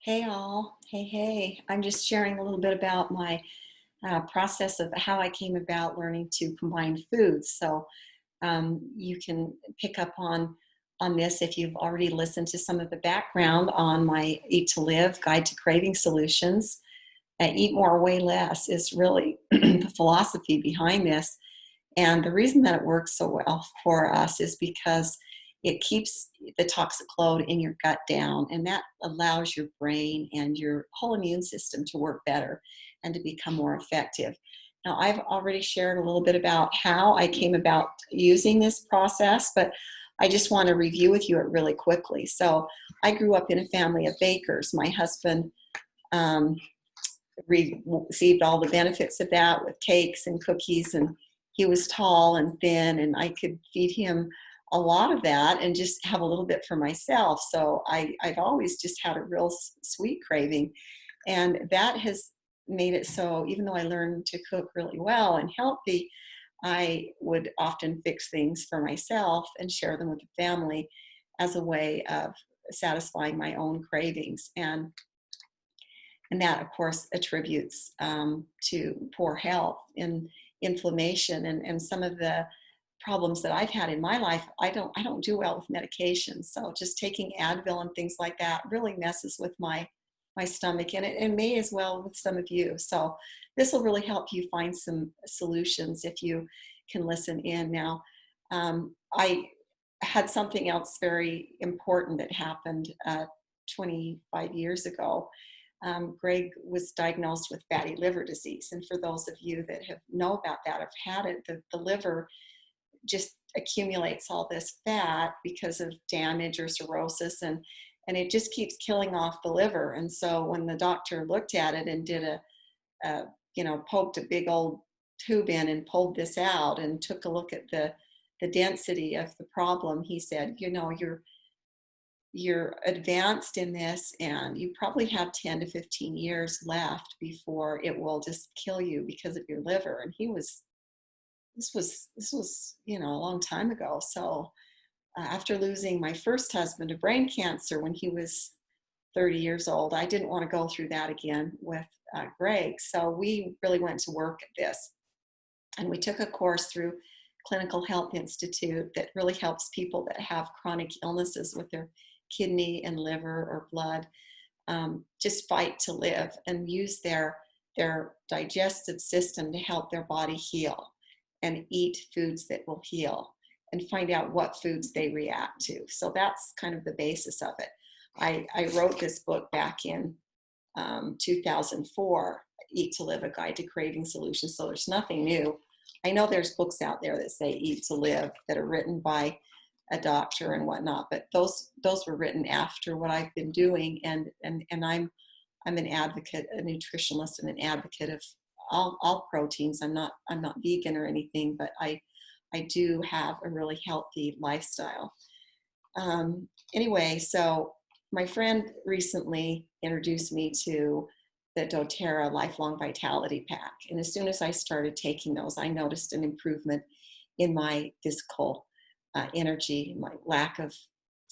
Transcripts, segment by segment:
Hey all. Hey. I'm just sharing a little bit about my process of how I came about learning to combine foods. You can pick up on this if you've already listened to some of the background on my Eat to Live Guide to Craving Solutions. Eat More, Weigh Less is really the philosophy behind this. And the reason that it works so well for us is because it keeps the toxic load in your gut down, and that allows your brain and your whole immune system to work better and to become more effective. Now, I've already shared a little bit about how I came about using this process, but I just want to review with you it really quickly. So, I grew up in a family of bakers. My husband um, received all the benefits of that with cakes and cookies, and he was tall and thin, and I could feed him a lot of that and just have a little bit for myself. I've always just had a real sweet craving, and that has made it so even though I learned to cook really well and healthy, I would often fix things for myself and share them with the family as a way of satisfying my own cravings. And that, of course, attributes to poor health and inflammation and some of the problems that I've had in my life. I don't do well with medication, so just taking Advil and things like that really messes with my stomach, and it may as well with some of you. So this will really help you find some solutions if you can listen in. Now, I had something else very important that happened 25 years ago. Greg was diagnosed with fatty liver disease. And for those of you that have know about that, have had it, the liver just accumulates all this fat because of damage or cirrhosis, and it just keeps killing off the liver. And so when the doctor looked at it and did a poked a big old tube in and pulled this out and took a look at the density of the problem, he said, you're advanced in this and you probably have 10 to 15 years left before it will just kill you because of your liver. And this was a long time ago. So after losing my first husband to brain cancer when he was 30 years old, I didn't want to go through that again with Greg. So we really went to work at this, and we took a course through Clinical Health Institute that really helps people that have chronic illnesses with their kidney and liver or blood just fight to live and use their digestive system to help their body heal and eat foods that will heal and find out what foods they react to. So that's kind of the basis of it. I wrote this book back in 2004, Eat to Live, A Guide to Craving Solutions. So there's nothing new. I know there's books out there that say Eat to Live that are written by a doctor and whatnot, but those were written after what I've been doing, and I'm an advocate, a nutritionist, and an advocate of all proteins. I'm not vegan or anything, but I do have a really healthy lifestyle. Anyway, so my friend recently introduced me to the doTERRA Lifelong Vitality Pack. And as soon as I started taking those, I noticed an improvement in my physical energy. My lack of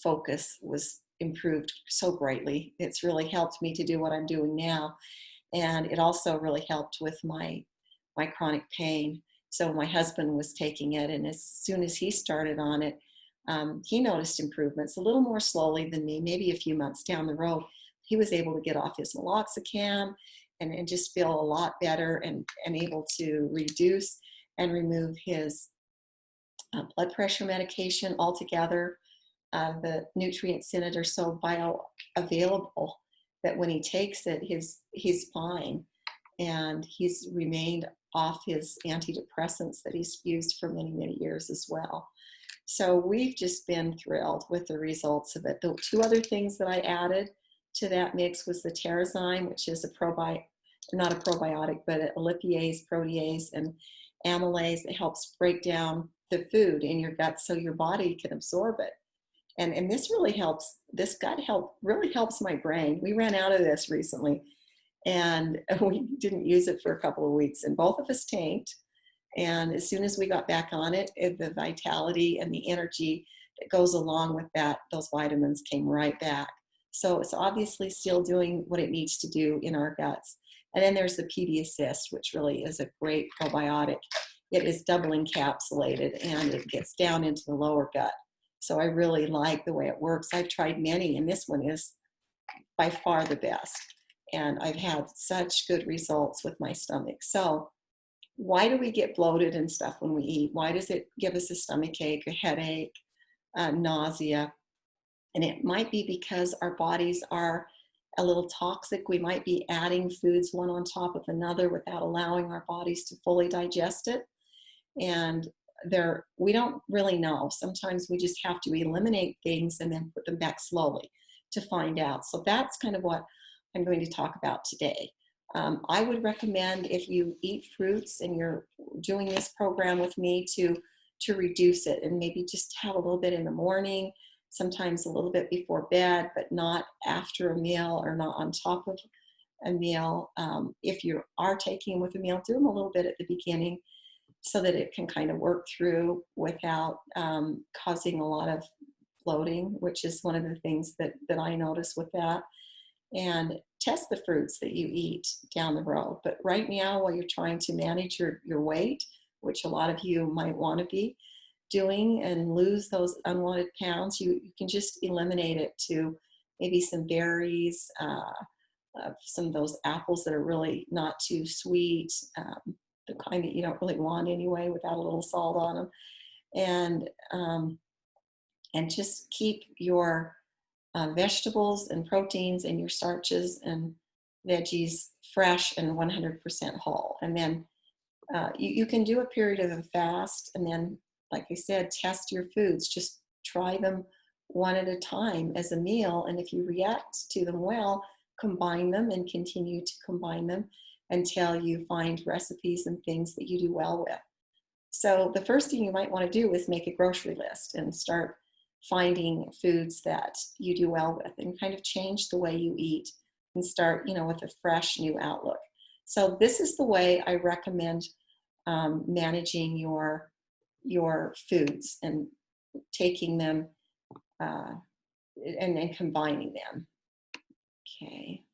focus was improved so greatly. It's really helped me to do what I'm doing now. And it also really helped with my chronic pain. So my husband was taking it, and as soon as he started on it, he noticed improvements a little more slowly than me, maybe a few months down the road. He was able to get off his meloxicam and just feel a lot better and able to reduce and remove his blood pressure medication altogether. The nutrients in it are so bioavailable that when he takes it, he's fine. And he's remained off his antidepressants that he's used for many, many years as well. So we've just been thrilled with the results of it. The two other things that I added to that mix was the Terrazyme, which is not a probiotic, but a lipase, protease, and amylase that helps break down the food in your gut so your body can absorb it. And this really helps. This gut help really helps my brain. We ran out of this recently, and we didn't use it for a couple of weeks, and both of us tanked. And as soon as we got back on it, the vitality and the energy that goes along with that, those vitamins came right back. So it's obviously still doing what it needs to do in our guts. And then there's the PD Assist, which really is a great probiotic. It is double encapsulated and it gets down into the lower gut. So I really like the way it works. I've tried many, and this one is by far the best. And I've had such good results with my stomach. So why do we get bloated and stuff when we eat? Why does it give us a stomach ache, a headache, nausea? And it might be because our bodies are a little toxic. We might be adding foods one on top of another without allowing our bodies to fully digest it. And we don't really know. Sometimes we just have to eliminate things and then put them back slowly to find out. So that's kind of what I'm going to talk about today. I would recommend, if you eat fruits and you're doing this program with me, to reduce it and maybe just have a little bit in the morning, sometimes a little bit before bed, but not after a meal or not on top of a meal. If you are taking with a meal, do them a little bit at the beginning so that it can kind of work through without causing a lot of bloating, which is one of the things that I notice with that. And test the fruits that you eat down the road. But right now, while you're trying to manage your weight, which a lot of you might want to be doing and lose those unwanted pounds, you can just eliminate it to maybe some berries, some of those apples that are really not too sweet, the kind that you don't really want anyway without a little salt on them. And just keep your vegetables and proteins and your starches and veggies fresh and 100% whole. And then you can do a period of a fast, and then, like I said, test your foods. Just try them one at a time as a meal. And if you react to them well, combine them and continue to combine them until you find recipes and things that you do well with. So the first thing you might want to do is make a grocery list and start finding foods that you do well with and kind of change the way you eat and start, with a fresh new outlook. So this is the way I recommend managing your foods and taking them and then combining them. Okay.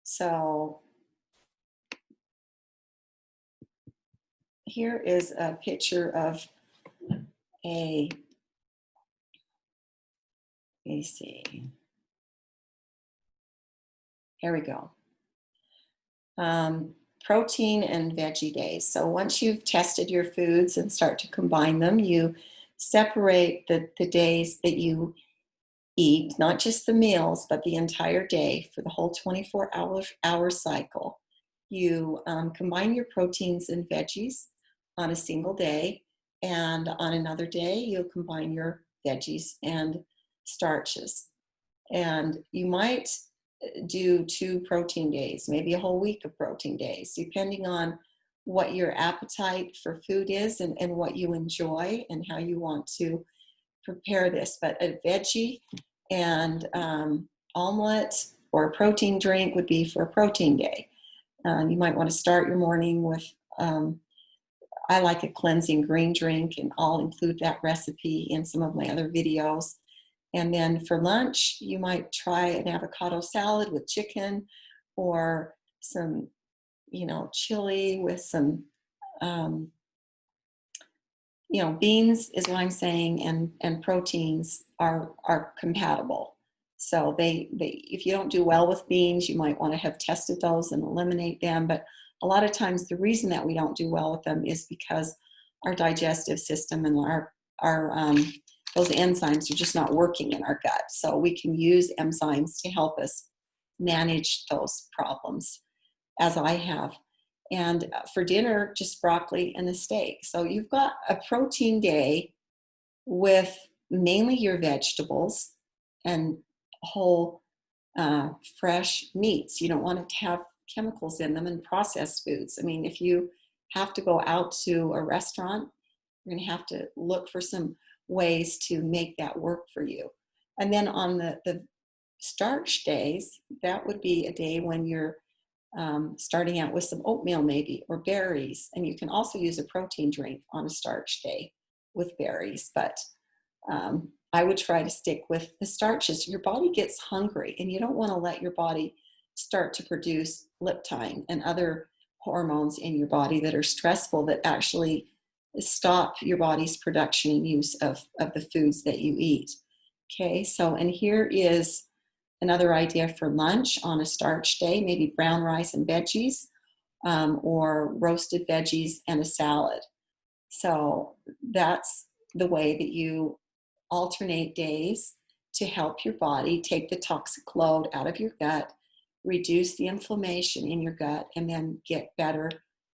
So here is a picture of let me see. Here we go. Protein and veggie days. So once you've tested your foods and start to combine them, you separate the days that you eat, not just the meals, but the entire day for the whole 24-hour cycle. You combine your proteins and veggies on a single day, and on another day, you'll combine your veggies and starches. And you might do 2 protein days, maybe a whole week of protein days, depending on what your appetite for food is and what you enjoy and how you want to prepare this. But a veggie and omelet or a protein drink would be for a protein day. You might want to start your morning with, I like a cleansing green drink, and I'll include that recipe in some of my other videos. And then for lunch, you might try an avocado salad with chicken, or some, chili with some, beans is what I'm saying, and proteins are compatible. So they if you don't do well with beans, you might want to have tested those and eliminate them. But a lot of times the reason that we don't do well with them is because our digestive system and our those enzymes are just not working in our gut. So we can use enzymes to help us manage those problems, as I have. And for dinner, just broccoli and a steak. So you've got a protein day with mainly your vegetables and whole fresh meats. You don't want to have chemicals in them and processed foods. I mean, if you have to go out to a restaurant, you're going to have to look for some ways to make that work for you. And then on the starch days, that would be a day when you're starting out with some oatmeal maybe, or berries. And you can also use a protein drink on a starch day with berries. But I would try to stick with the starches. Your body gets hungry, and you don't want to let your body start to produce leptin and other hormones in your body that are stressful that actually stop your body's production and use of the foods that you eat. Okay, so, and here is another idea for lunch on a starch day, maybe brown rice and veggies, or roasted veggies and a salad. So that's the way that you alternate days to help your body take the toxic load out of your gut, reduce the inflammation in your gut, and then get better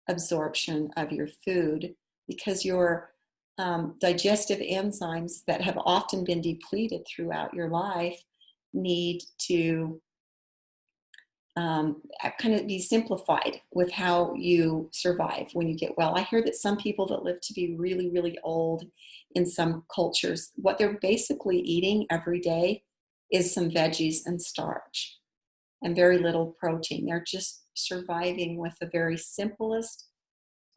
absorption of your food because your digestive enzymes that have often been depleted throughout your life need to kind of be simplified with how you survive when you get well. I hear that some people that live to be really, really old in some cultures, what they're basically eating every day is some veggies and starch and very little protein. They're just surviving with the very simplest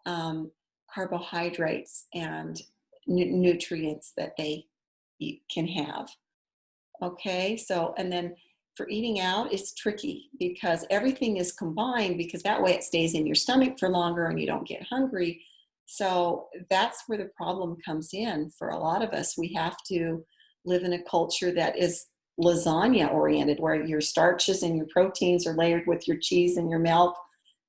um, carbohydrates and nutrients that they can have. Okay, so, and then for eating out, it's tricky because everything is combined because that way it stays in your stomach for longer and you don't get hungry. So that's where the problem comes in for a lot of us. We have to live in a culture that is lasagna oriented, where your starches and your proteins are layered with your cheese and your milk,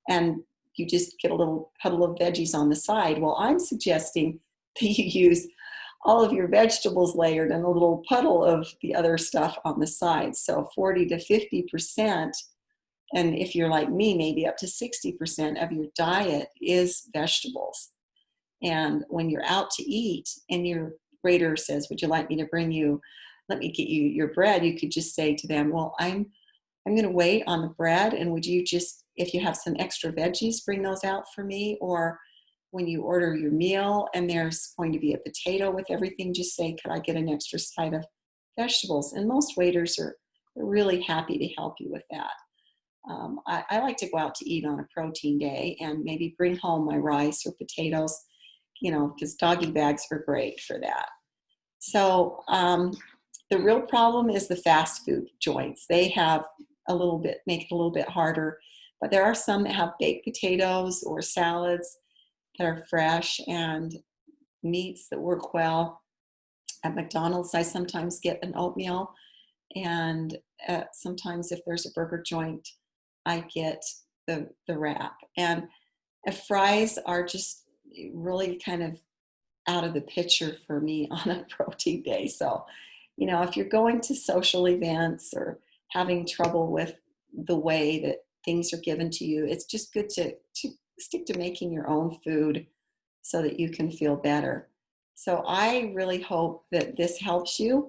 and you just get a little puddle of veggies on the side. Well, I'm suggesting that you use all of your vegetables layered and a little puddle of the other stuff on the side. So 40 to 50%, and if you're like me, maybe up to 60% of your diet is vegetables. And when you're out to eat and your waiter says, would you like me to let me get you your bread? You could just say to them, well, I'm going to wait on the bread. And would you just, if you have some extra veggies, bring those out for me? Or when you order your meal and there's going to be a potato with everything, just say, could I get an extra side of vegetables? And most waiters are really happy to help you with that. I like to go out to eat on a protein day and maybe bring home my rice or potatoes, because doggy bags are great for that. So the real problem is the fast food joints. They have make it a little bit harder, but there are some that have baked potatoes or salads that are fresh and meats that work well. At McDonald's, I sometimes get an oatmeal, and sometimes if there's a burger joint, I get the wrap. And fries are just really kind of out of the picture for me on a protein day. So, if you're going to social events or having trouble with the way that things are given to you, it's just good to stick to making your own food so that you can feel better. So I really hope that this helps you.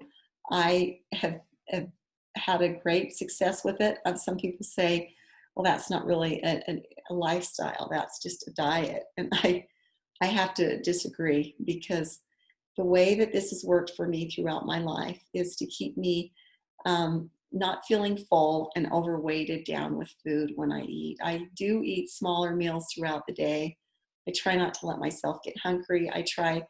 I have had a great success with it. Some people say, well, that's not really a lifestyle, that's just a diet. And I have to disagree, because the way that this has worked for me throughout my life is to keep me not feeling full and overweighted down with food when I eat. I do eat smaller meals throughout the day. I try not to let myself get hungry. I try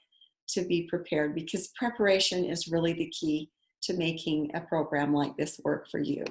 to be prepared, because preparation is really the key to making a program like this work for you.